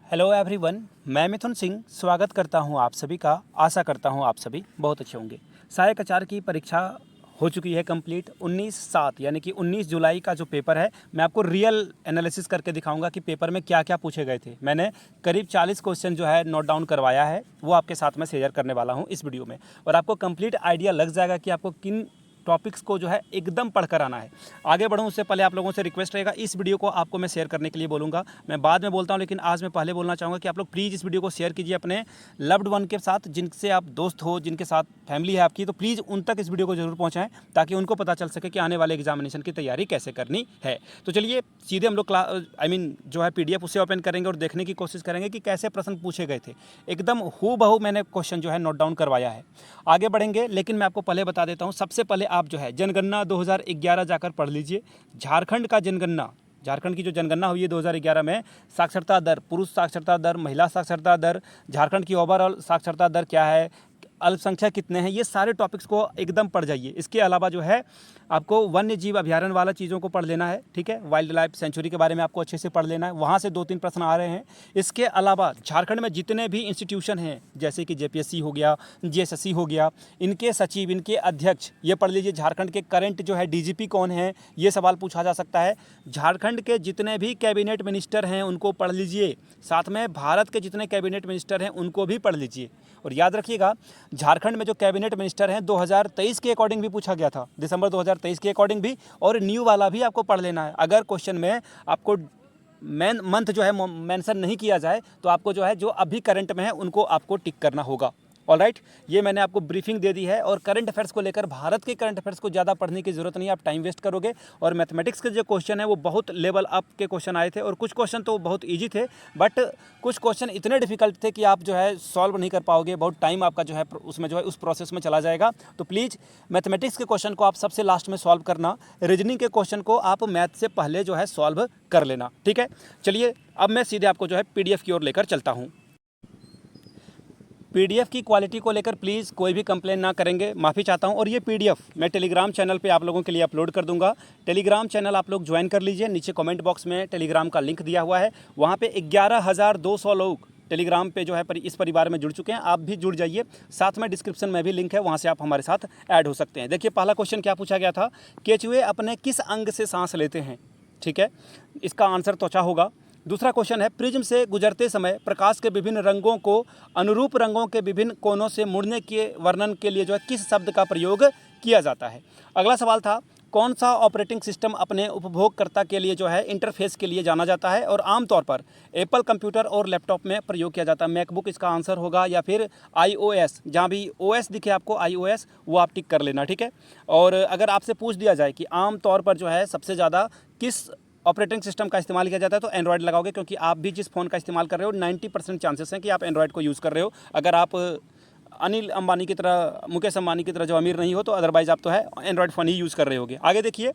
Hello everyone, मैं मिथुन सिंह स्वागत करता हूं आप सभी का। आशा करता हूं आप सभी बहुत अच्छे होंगे। सहायक आचार्य की परीक्षा हो चुकी है कंप्लीट। 19/7 यानी कि 19 जुलाई का जो पेपर है, मैं आपको रियल एनालिसिस करके दिखाऊंगा कि पेपर में क्या क्या पूछे गए थे। मैंने करीब 40 क्वेश्चन जो है नोट डाउन करवाया है, वो आपके साथ में शेयर करने वाला हूँ इस वीडियो में। और आपको कंप्लीट आइडिया लग जाएगा कि आपको किन टॉपिक्स को जो है एकदम पढ़कर आना है। आगे बढ़ूँ उससे पहले आप लोगों से रिक्वेस्ट रहेगा, इस वीडियो को आपको मैं शेयर करने के लिए बोलूँगा। मैं बाद में बोलता हूँ, लेकिन आज मैं पहले बोलना चाहूँगा कि आप लोग प्लीज़ इस वीडियो को शेयर कीजिए अपने लव्ड वन के साथ, जिनसे आप दोस्त हो, जिनके साथ फैमिली है आपकी, तो प्लीज़ उन तक इस वीडियो को जरूर पहुँचाएं ताकि उनको पता चल सके कि आने वाले एग्जामिनेशन की तैयारी कैसे करनी है। तो चलिए सीधे हम लोग जो है PDF उसे ओपन करेंगे और देखने की कोशिश करेंगे कि कैसे प्रश्न पूछे गए थे। एकदम हूबहू मैंने क्वेश्चन जो है नोट डाउन करवाया है। आगे बढ़ेंगे, लेकिन मैं आपको पहले बता देता हूँ। सबसे पहले आप जो है जनगणना 2011 जाकर पढ़ लीजिए। झारखंड का जनगणना, झारखंड की जो जनगणना हुई है 2011 में, साक्षरता दर, पुरुष साक्षरता दर, महिला साक्षरता दर, झारखंड की ओवरऑल साक्षरता दर क्या है, अल्पसंख्यक कितने हैं, ये सारे टॉपिक्स को एकदम पढ़ जाइए। इसके अलावा जो है आपको वन्य जीव अभ्यारण्य वाला चीज़ों को पढ़ लेना है, ठीक है। वाइल्ड लाइफ सेंचुरी के बारे में आपको अच्छे से पढ़ लेना है, वहाँ से 2-3 प्रश्न आ रहे हैं। इसके अलावा झारखंड में जितने भी इंस्टीट्यूशन हैं, जैसे कि JPSC हो गया, JSSC हो गया, इनके सचिव, इनके अध्यक्ष, ये पढ़ लीजिए। झारखंड के करंट जो है DGP कौन है, ये सवाल पूछा जा सकता है। झारखंड के जितने भी कैबिनेट मिनिस्टर हैं उनको पढ़ लीजिए। साथ में भारत के जितने कैबिनेट मिनिस्टर हैं उनको भी पढ़ लीजिए। और याद रखिएगा, झारखंड में जो कैबिनेट मिनिस्टर हैं 2023 के अकॉर्डिंग भी पूछा गया था, दिसंबर 2023 के अकॉर्डिंग भी, और न्यू वाला भी आपको पढ़ लेना है। अगर क्वेश्चन में आपको मंथ जो है मेंशन नहीं किया जाए तो आपको जो है जो अभी करंट में है उनको आपको टिक करना होगा। ऑलराइट, ये मैंने आपको ब्रीफिंग दे दी है। और करंट अफेयर्स को लेकर, भारत के करंट अफेयर्स को ज़्यादा पढ़ने की ज़रूरत नहीं है, आप टाइम वेस्ट करोगे। और मैथमेटिक्स के जो क्वेश्चन है वो बहुत लेवल अप के क्वेश्चन आए थे, और कुछ क्वेश्चन तो बहुत ईजी थे, बट कुछ क्वेश्चन इतने डिफिकल्ट थे कि आप जो है सॉल्व नहीं कर पाओगे। बहुत टाइम आपका जो है उसमें जो है उस प्रोसेस में चला जाएगा। तो प्लीज़ मैथमेटिक्स के क्वेश्चन को आप सबसे लास्ट में सॉल्व करना, रीजनिंग के क्वेश्चन को आप मैथ से पहले जो है सॉल्व कर लेना, ठीक है। चलिए अब मैं सीधे आपको जो है PDF की ओर लेकर चलता हूँ। PDF की क्वालिटी को लेकर प्लीज़ कोई भी कंप्लेन ना करेंगे, माफ़ी चाहता हूं। और ये PDF मैं टेलीग्राम चैनल पे आप लोगों के लिए अपलोड कर दूंगा। टेलीग्राम चैनल आप लोग ज्वाइन कर लीजिए, नीचे कमेंट बॉक्स में टेलीग्राम का लिंक दिया हुआ है। वहां पे 11,200 लोग टेलीग्राम पे जो है इस परिवार में जुड़ चुके हैं। आप भी जुड़ जाइए, साथ में डिस्क्रिप्शन में भी लिंक है, वहाँ से आप हमारे साथ ऐड हो सकते हैं। देखिए पहला क्वेश्चन क्या पूछा गया था, केचुए अपने किस अंग से सांस लेते हैं, ठीक है। इसका आंसर त्वचा होगा। दूसरा क्वेश्चन है, प्रिज्म से गुजरते समय प्रकाश के विभिन्न रंगों को अनुरूप रंगों के विभिन्न कोनों से मुड़ने के वर्णन के लिए जो है किस शब्द का प्रयोग किया जाता है। अगला सवाल था, कौन सा ऑपरेटिंग सिस्टम अपने उपभोगकर्ता के लिए जो है इंटरफेस के लिए जाना जाता है और आमतौर पर एप्पल कंप्यूटर और लैपटॉप में प्रयोग किया जाता है। मैकबुक इसका आंसर होगा, या फिर iOS, जहाँ भी OS दिखे आपको iOS, वो आप टिक कर लेना, ठीक है। और अगर आपसे पूछ दिया जाए कि आमतौर पर जो है सबसे ज़्यादा किस ऑपरेटिंग सिस्टम का इस्तेमाल किया जाता है, तो एंड्रॉयड लगाओगे, क्योंकि आप भी जिस फ़ोन का इस्तेमाल कर रहे हो 90% चांसेस हैं कि आप एंड्रॉयड को यूज़ कर रहे हो। अगर आप अनिल अंबानी की तरह, मुकेश अंबानी की तरह जो अमीर नहीं हो, तो अदरवाइज़ आप तो है एंड्रॉयड फ़ोन ही यूज़ कर रहे होगे। आगे देखिए,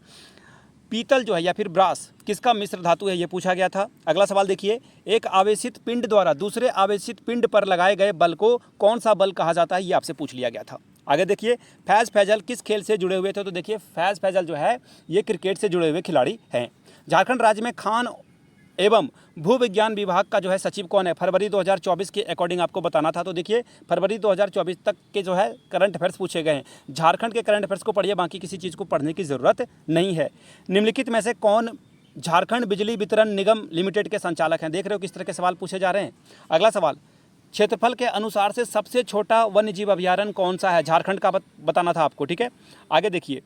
पीतल जो है या फिर ब्रास किसका मिश्र धातु है, ये पूछा गया था। अगला सवाल देखिए, एक आवेशित पिंड द्वारा दूसरे आवेशित पिंड पर लगाए गए बल को कौन सा बल कहा जाता है, ये आपसे पूछ लिया गया था। आगे देखिए, फैज़ फैजल किस खेल से जुड़े हुए थे, तो देखिए फैज़ फैजल जो है ये क्रिकेट से जुड़े हुए खिलाड़ी हैं। झारखंड राज्य में खान एवं भू विज्ञान विभाग का जो है सचिव कौन है, फरवरी 2024 के अकॉर्डिंग आपको बताना था। तो देखिए फरवरी 2024 तक के जो है करंट अफेयर्स पूछे गए हैं। झारखंड के करंट अफेयर्स को पढ़िए, बाकी किसी चीज़ को पढ़ने की ज़रूरत नहीं है। निम्नलिखित में से कौन झारखंड बिजली वितरण निगम लिमिटेड के संचालक हैं। देख रहे हो किस तरह के सवाल पूछे जा रहे हैं। अगला सवाल, क्षेत्रफल के अनुसार से सबसे छोटा वन्य जीव अभ्यारण्य कौन सा है, झारखंड का बताना था आपको, ठीक है। आगे देखिए,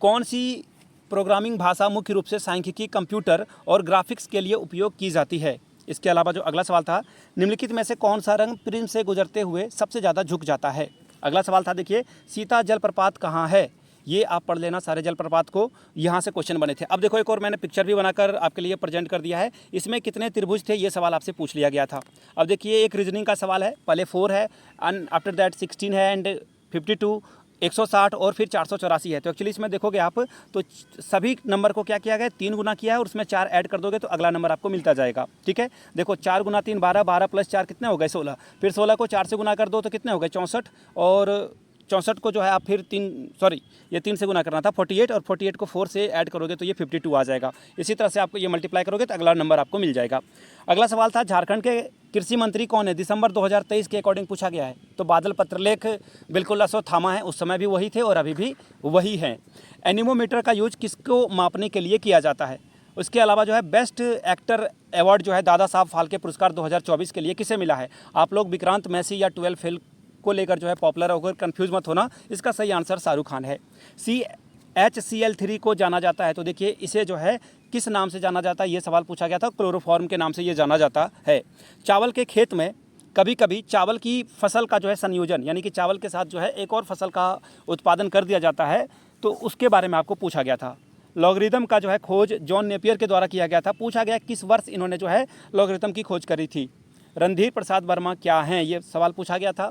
कौन सी प्रोग्रामिंग भाषा मुख्य रूप से सांख्यिकी, कंप्यूटर और ग्राफिक्स के लिए उपयोग की जाती है। इसके अलावा जो अगला सवाल था, निम्नलिखित में से कौन सा रंग प्रिज्म से गुजरते हुए सबसे ज़्यादा झुक जाता है। अगला सवाल था, देखिए सीता जलप्रपात कहाँ है, ये आप पढ़ लेना सारे जलप्रपात को, यहाँ से क्वेश्चन बने थे। अब देखो एक और मैंने पिक्चर भी बनाकर आपके लिए प्रेजेंट कर दिया है, इसमें कितने त्रिभुज थे ये सवाल आपसे पूछ लिया गया था। अब देखिए एक रीजनिंग का सवाल है, पहले 4 है एंड आफ्टर दैट 16 है एंड 52, 160 और फिर 484 है। तो एक्चुअली इसमें देखोगे आप तो सभी नंबर को क्या किया गया, 3 गुना किया है और उसमें 4 ऐड कर दोगे तो अगला नंबर आपको मिलता जाएगा, ठीक है। देखो 4 गुना 3 12, 12 प्लस 4 कितने हो गए 16, फिर 16 को 4 से गुना कर दो तो कितने हो गए 64, और 64 को जो है आप फिर 3 से गुना करना था 48, और 48 को 4 से ऐड करोगे तो ये 52 आ जाएगा। इसी तरह से आपको ये मल्टीप्लाई करोगे तो अगला नंबर आपको मिल जाएगा। अगला सवाल था, झारखंड के कृषि मंत्री कौन है, दिसंबर 2023 के अकॉर्डिंग पूछा गया है। तो बादल पत्रलेख बिल्कुल अश्वत्थामा है, उस समय भी वही थे और अभी भी वही हैं। एनीमोमीटर का यूज किसको मापने के लिए किया जाता है। उसके अलावा जो है बेस्ट एक्टर अवार्ड जो है दादा साहब फाल्के पुरस्कार 2024 के लिए किसे मिला है। आप लोग विक्रांत मैसी या 12 फेल को लेकर जो है पॉपुलर होकर कंफ्यूज मत होना, इसका सही आंसर शाहरुख खान है। CHCl3 को जाना जाता है, तो देखिए इसे जो है किस नाम से जाना जाता है, ये सवाल पूछा गया था। क्लोरोफॉर्म के नाम से ये जाना जाता है। चावल के खेत में कभी कभी चावल की फसल का जो है संयोजन, यानी कि चावल के साथ जो है एक और फसल का उत्पादन कर दिया जाता है, तो उसके बारे में आपको पूछा गया था। लॉगरिदम का जो है खोज जॉन नेपियर के द्वारा किया गया था। पूछा गया किस वर्ष इन्होंने जो है लॉगरिदम की खोज करी थी। रणधीर प्रसाद वर्मा क्या हैं, ये सवाल पूछा गया था।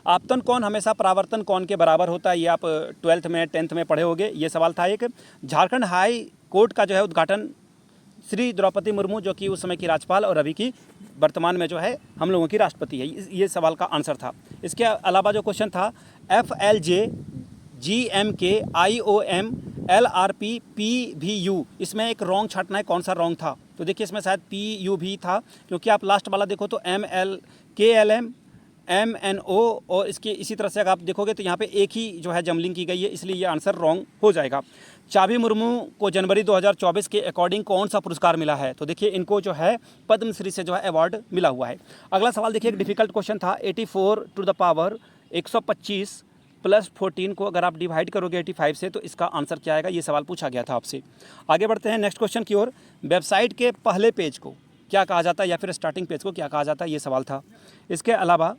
आपतन कौन हमेशा परावर्तन कौन के बराबर होता है, ये आप 12th में 10th में पढ़े होंगे, ये सवाल था एक। झारखंड हाई कोर्ट का जो है उद्घाटन श्री द्रौपदी मुर्मू, जो कि उस समय की राज्यपाल और अभी की वर्तमान में जो है हम लोगों की राष्ट्रपति है, ये सवाल का आंसर था। इसके अलावा जो क्वेश्चन था, FLJ GMK IOM LRP PVU, इसमें एक रॉन्ग छाटना है, कौन सा रॉन्ग था। तो देखिए इसमें शायद PU भी था, क्योंकि आप लास्ट वाला देखो तो ML KLM MNO, और इसके इसी तरह से अगर आप देखोगे तो यहाँ पे एक ही जो है जमलिंग की गई है, इसलिए ये आंसर रॉन्ग हो जाएगा। चाबी मुर्मू को जनवरी 2024 के अकॉर्डिंग कौन सा पुरस्कार मिला है। तो देखिए इनको जो है पद्मश्री से जो है अवार्ड मिला हुआ है। अगला सवाल देखिए, एक डिफिकल्ट क्वेश्चन था। 84 टू द पावर 125 प्लस 14 को अगर आप डिवाइड करोगे 85 से, तो इसका आंसर क्या आएगा, ये सवाल पूछा गया था आपसे। आगे बढ़ते हैं नेक्स्ट क्वेश्चन की ओर। वेबसाइट के पहले पेज को क्या कहा जाता है, या फिर स्टार्टिंग पेज को क्या कहा जाता है, ये सवाल था। इसके अलावा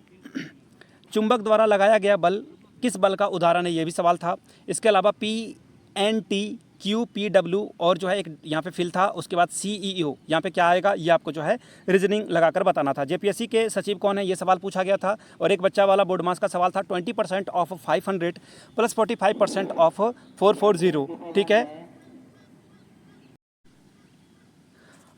चुंबक द्वारा लगाया गया बल किस बल का उदाहरण है, ये भी सवाल था। इसके अलावा PNT QPW और जो है एक यहाँ पे फिल था, उसके बाद CEO, यहाँ पे क्या आएगा, ये आपको जो है रीजनिंग लगाकर बताना था। JPSC के सचिव कौन है, ये सवाल पूछा गया था। और एक बच्चा वाला बोर्ड मास का सवाल था। 20% ऑफ 500 प्लस 45% ऑफ 440, ठीक है।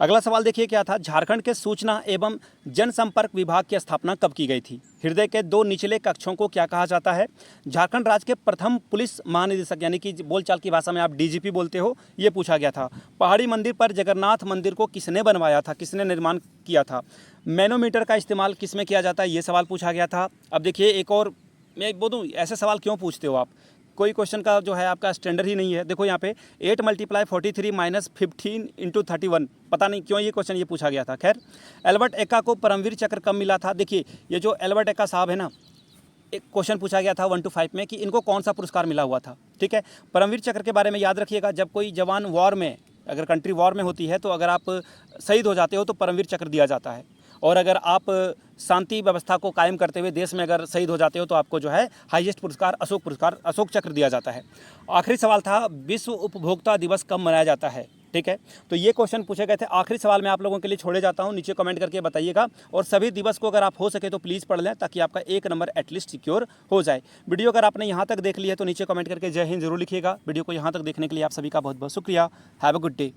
अगला सवाल देखिए क्या था, झारखंड के सूचना एवं जनसंपर्क विभाग की स्थापना कब की गई थी। हृदय के 2 निचले कक्षों को क्या कहा जाता है। झारखंड राज्य के प्रथम पुलिस महानिदेशक, यानी कि बोलचाल की भाषा में आप DGP बोलते हो, ये पूछा गया था। पहाड़ी मंदिर पर जगन्नाथ मंदिर को किसने बनवाया था, किसने निर्माण किया था। मैनोमीटर का इस्तेमाल किस में किया जाता है, ये सवाल पूछा गया था। अब देखिए एक और मैं बोलूँ, ऐसे सवाल क्यों पूछते हो आप, कोई क्वेश्चन का जो है आपका स्टैंडर्ड ही नहीं है। देखो यहाँ पे 8 × 43 - 15 × 31, पता नहीं क्यों ये क्वेश्चन ये पूछा गया था। खैर, एल्बर्ट एक्का को परमवीर चक्र कब मिला था। देखिए ये जो एल्बर्ट एक्का साहब है ना, एक क्वेश्चन पूछा गया था 1 to 5 में कि इनको कौन सा पुरस्कार मिला हुआ था, ठीक है। परमवीर चक्र के बारे में याद रखिएगा, जब कोई जवान वॉर में, अगर कंट्री वॉर में होती है, तो अगर आप शहीद हो जाते हो तो परमवीर चक्र दिया जाता है। और अगर आप शांति व्यवस्था को कायम करते हुए देश में अगर शहीद हो जाते हो तो आपको जो है हाईएस्ट पुरस्कार अशोक चक्र दिया जाता है। आखिरी सवाल था, विश्व उपभोक्ता दिवस कब मनाया जाता है, ठीक है। तो ये क्वेश्चन पूछे गए थे। आखिरी सवाल मैं आप लोगों के लिए छोड़े जाता हूँ, नीचे कमेंट करके बताइएगा। और सभी दिवस को अगर आप हो सके तो प्लीज़ पढ़ लें, ताकि आपका 1 नंबर एटलीस्ट सिक्योर हो जाए। वीडियो अगर आपने यहाँ तक देख लिया है तो नीचे कमेंट करके जय हिंद जरूर लिखिएगा। वीडियो को यहाँ तक देखने के लिए आप सभी का बहुत बहुत शुक्रिया। Have a good day.